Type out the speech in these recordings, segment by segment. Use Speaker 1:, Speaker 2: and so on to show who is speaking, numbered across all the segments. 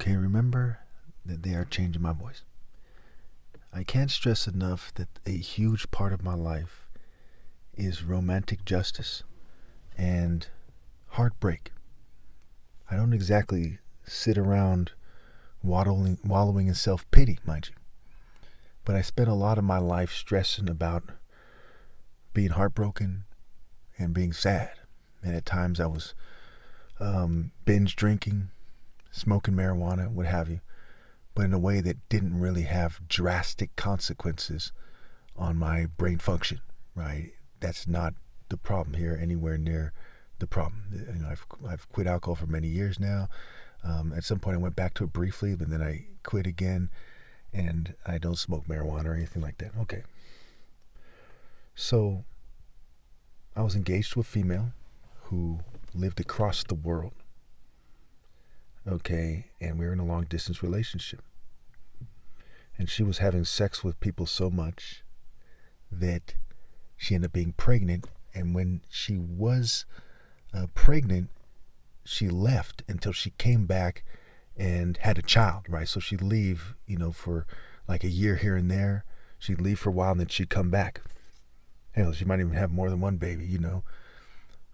Speaker 1: Okay, remember that they are changing my voice. I can't stress enough that a huge part of my life is romantic justice and heartbreak. I don't exactly sit around wallowing in self pity, mind you, but I spent a lot of my life stressing about being heartbroken and being sad. And at times I was binge drinking, smoking marijuana, what have you, but in a way that didn't really have drastic consequences on my brain function, right? That's not the problem here, anywhere near the problem. You know, I've quit alcohol for many years now. At some point, I went back to it briefly, but then I quit again, and I don't smoke marijuana or anything like that. Okay. So I was engaged to a female who lived across the world. Okay, and we were in a long distance relationship. And she was having sex with people so much that she ended up being pregnant. And when she was pregnant, she left until she came back and had a child, right? So she'd leave, for like a year here and there. She'd leave for a while and then she'd come back. Hell, she might even have more than one baby,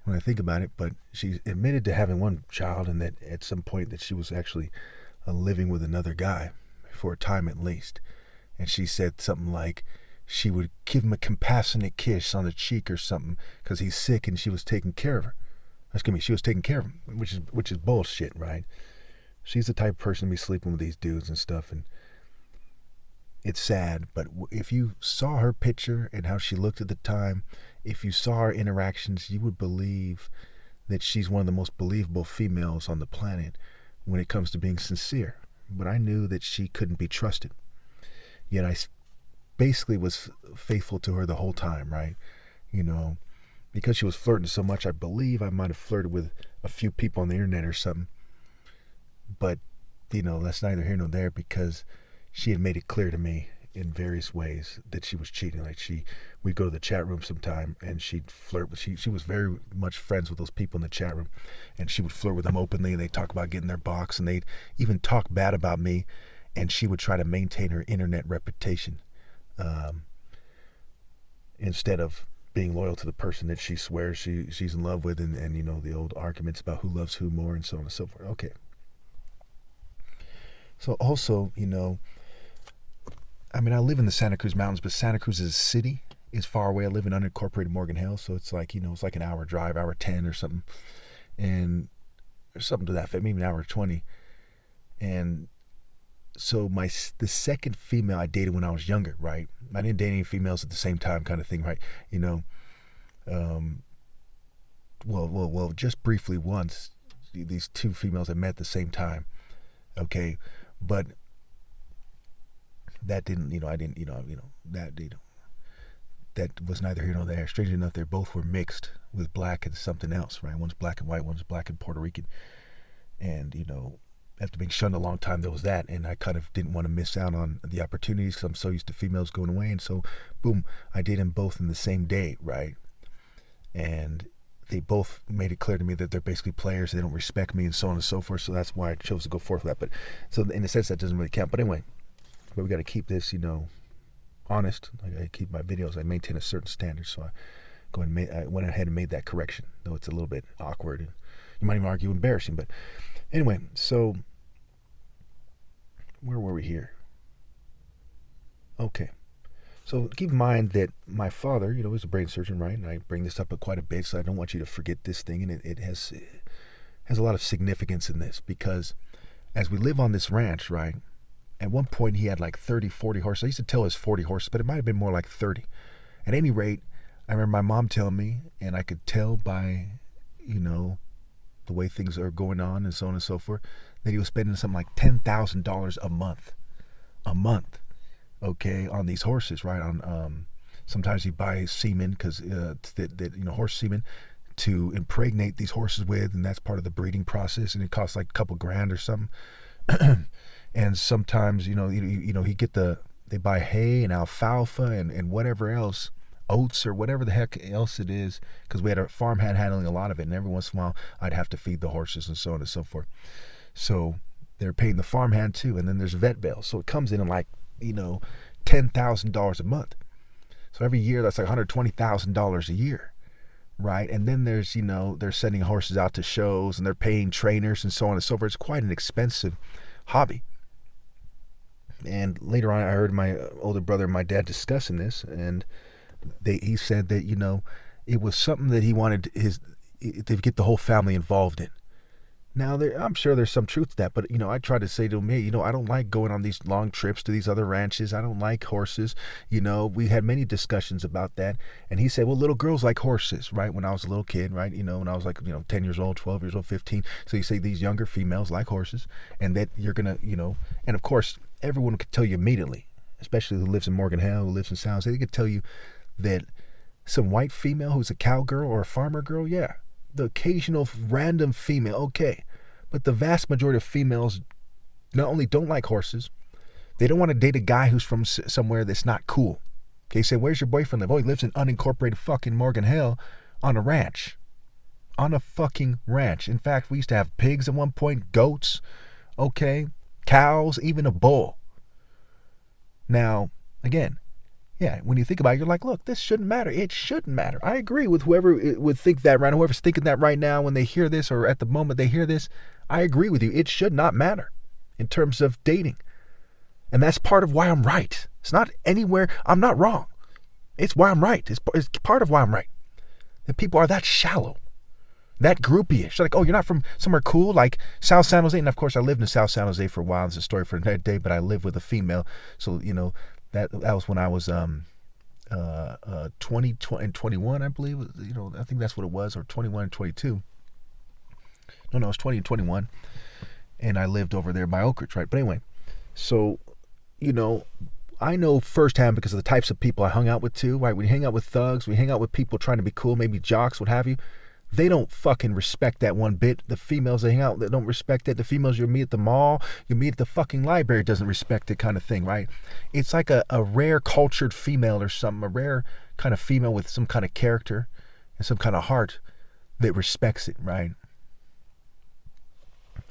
Speaker 1: when I think about it. But she admitted to having one child, and that at some point that she was actually living with another guy for a time at least. And she said something like she would give him a compassionate kiss on the cheek or something because he's sick, and she was taking care of her. Excuse me, she was taking care of him, which is bullshit, right? She's the type of person to be sleeping with these dudes and stuff, and it's sad. But if you saw her picture and how she looked at the time, if you saw her interactions, you would believe that she's one of the most believable females on the planet when it comes to being sincere. But I knew that she couldn't be trusted. Yet I basically was faithful to her the whole time, right? Because she was flirting so much, I believe I might have flirted with a few people on the internet or something. But, that's neither here nor there, because she had made it clear to me in various ways that she was cheating. Like we'd go to the chat room sometime and she'd flirt with, she was very much friends with those people in the chat room, and she would flirt with them openly, and they'd talk about getting their box, and they'd even talk bad about me, and she would try to maintain her internet reputation instead of being loyal to the person that she swears she's in love with, and the old arguments about who loves who more and so on and so forth. Okay. So also, I live in the Santa Cruz Mountains, but Santa Cruz is a city, is far away. I live in unincorporated Morgan Hill, so it's like, it's like an hour drive, hour 10 or something. And there's something to that effect, maybe an hour 20. And so the second female I dated when I was younger, right? I didn't date any females at the same time, kind of thing, right? Well, just briefly once, these two females I met at the same time. Okay, but that didn't, that was neither here nor there. Strangely enough, they both were mixed with black and something else, right? One's black and white, one's black and Puerto Rican. And, after being shunned a long time, there was that, and I kind of didn't want to miss out on the opportunities because I'm so used to females going away. And so, boom, I dated them both in the same day, right? And they both made it clear to me that they're basically players. They don't respect me and so on and so forth. So that's why I chose to go forth with that. But so in a sense, that doesn't really count. But anyway, we got to keep this, honest. I keep my videos. I maintain a certain standard. So I went ahead and made that correction, though it's a little bit awkward and you might even argue embarrassing. But anyway, so where were we here? Okay. So keep in mind that my father, is a brain surgeon, right? And I bring this up quite a bit, so I don't want you to forget this thing. And it has a lot of significance in this, because as we live on this ranch, right, at one point he had like 30, 40 horses. I used to tell us 40 horses, but it might have been more like 30. At any rate, I remember my mom telling me, and I could tell by, the way things are going on and so on and so forth, that he was spending something like $10,000 a month, okay, on these horses, right? On sometimes he buys semen, because horse semen to impregnate these horses with, and that's part of the breeding process, and it costs like a couple grand or something. And sometimes he they buy hay and alfalfa and whatever else, oats or whatever the heck else it is, because we had a farmhand handling a lot of it, and every once in a while I'd have to feed the horses and so on and so forth. So they're paying the farmhand too, and then there's vet bills. So it comes in like, $10,000 a month. So every year that's like $120,000 a year, right? And then there's, they're sending horses out to shows and they're paying trainers and so on and so forth. It's quite an expensive hobby. And later on, I heard my older brother and my dad discussing this, and he said that, it was something that he wanted to get the whole family involved in. Now, I'm sure there's some truth to that, but, I try to say to him, hey, I don't like going on these long trips to these other ranches. I don't like horses. We had many discussions about that. And he said, well, little girls like horses, right? When I was a little kid, right? When I was like, 10 years old, 12 years old, 15. So you say these younger females like horses, and that you're going to, and of course, everyone could tell you immediately, especially who lives in Morgan Hill, who lives in San Jose, they could tell you that some white female who's a cowgirl or a farmer girl, yeah. The occasional random female, okay. But the vast majority of females not only don't like horses, they don't want to date a guy who's from somewhere that's not cool. Okay, say, where's your boyfriend live? Oh, he lives in unincorporated fucking Morgan Hill on a ranch. On a fucking ranch. In fact, we used to have pigs at one point, goats, okay, cows, even a bull. Now, again, yeah, when you think about it, you're like, look, this shouldn't matter. It shouldn't matter. I agree with whoever would think that right now, whoever's thinking that right now when they hear this or at the moment they hear this. I agree with you. It should not matter in terms of dating. And that's part of why I'm right. It's not anywhere. I'm not wrong. It's why I'm right. It's part of why I'm right. That people are that shallow, that groupie-ish. Like, oh, you're not from somewhere cool like South San Jose. And of course, I lived in South San Jose for a while. It's a story for another day, but I lived with a female. So, that was when I was 20 and 21, I believe. I think that's what it was, or 21 and 22. No, it was 20 and 21. And I lived over there by Oak Ridge, right? But anyway, so, I know firsthand because of the types of people I hung out with too, right? We hang out with thugs, we hang out with people trying to be cool, maybe jocks, what have you. They don't fucking respect that one bit. The females they hang out with, they don't respect it. The females you meet at the mall, you meet at the fucking library doesn't respect it, kind of thing, right? It's like a rare cultured female or something, a rare kind of female with some kind of character and some kind of heart that respects it, right?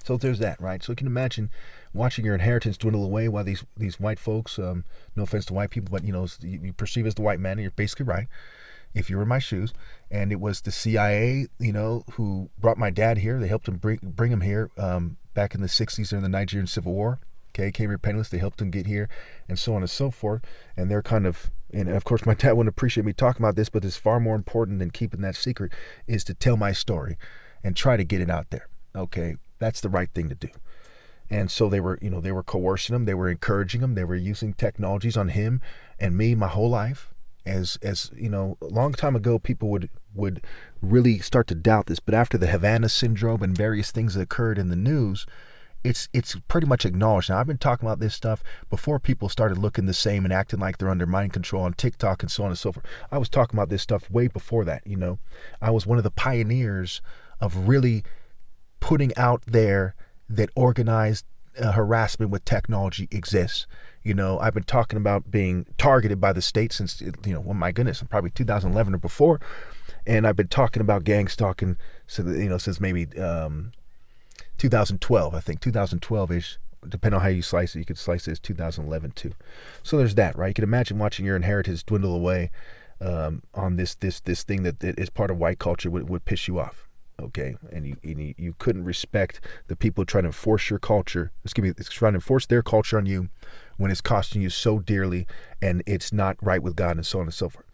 Speaker 1: So there's that, right? So you can imagine watching your inheritance dwindle away while these white folks, no offense to white people, but you perceive as the white man, and you're basically right. If you were in my shoes, and it was the CIA, who brought my dad here. They helped him bring him here back in the 60s during the Nigerian Civil War. Okay, came here penniless. They helped him get here, and so on and so forth. And they're kind of, and of course, my dad wouldn't appreciate me talking about this, but it's far more important than keeping that secret is to tell my story and try to get it out there. Okay, that's the right thing to do. And so they were coercing him. They were encouraging him. They were using technologies on him and me my whole life. As a long time ago, people would really start to doubt this, but after the Havana syndrome and various things that occurred in the news, it's pretty much acknowledged. Now, I've been talking about this stuff before people started looking the same and acting like they're under mind control on TikTok and so on and so forth. I was talking about this stuff way before that. I was one of the pioneers of really putting out there that organized harassment with technology exists. I've been talking about being targeted by the state since, oh my goodness, probably 2011 or before. And I've been talking about gang stalking, since maybe 2012, I think, 2012-ish. Depending on how you slice it, you could slice it as 2011 too. So there's that, right? You can imagine watching your inheritance dwindle away on this thing that is part of white culture would piss you off. Okay, and you couldn't respect the people trying to enforce your culture. It's trying to enforce their culture on you when it's costing you so dearly, and it's not right with God, and so on and so forth.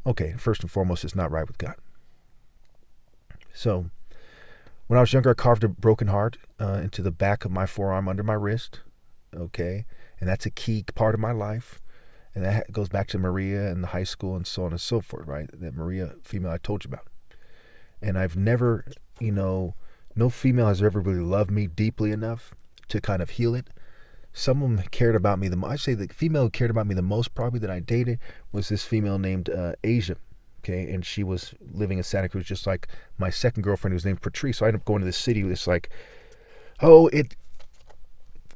Speaker 1: Okay, first and foremost, it's not right with God. So, when I was younger, I carved a broken heart into the back of my forearm under my wrist. Okay, and that's a key part of my life, and that goes back to Maria and the high school and so on and so forth. Right, that Maria female I told you about. And I've never, no female has ever really loved me deeply enough to kind of heal it. Some of them cared about me the most. I say the female who cared about me the most probably that I dated was this female named Asia. Okay, and she was living in Santa Cruz just like my second girlfriend who was named Patrice. So I ended up going to the city with this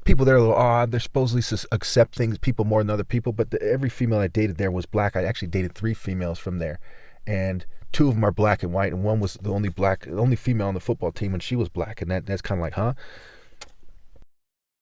Speaker 1: people there are a little odd. They're supposedly accept people more than other people, but every female I dated there was black. I actually dated 3 females from there. And 2 of them are black and white, and one was the only female on the football team, and she was black, and that's kind of like, huh?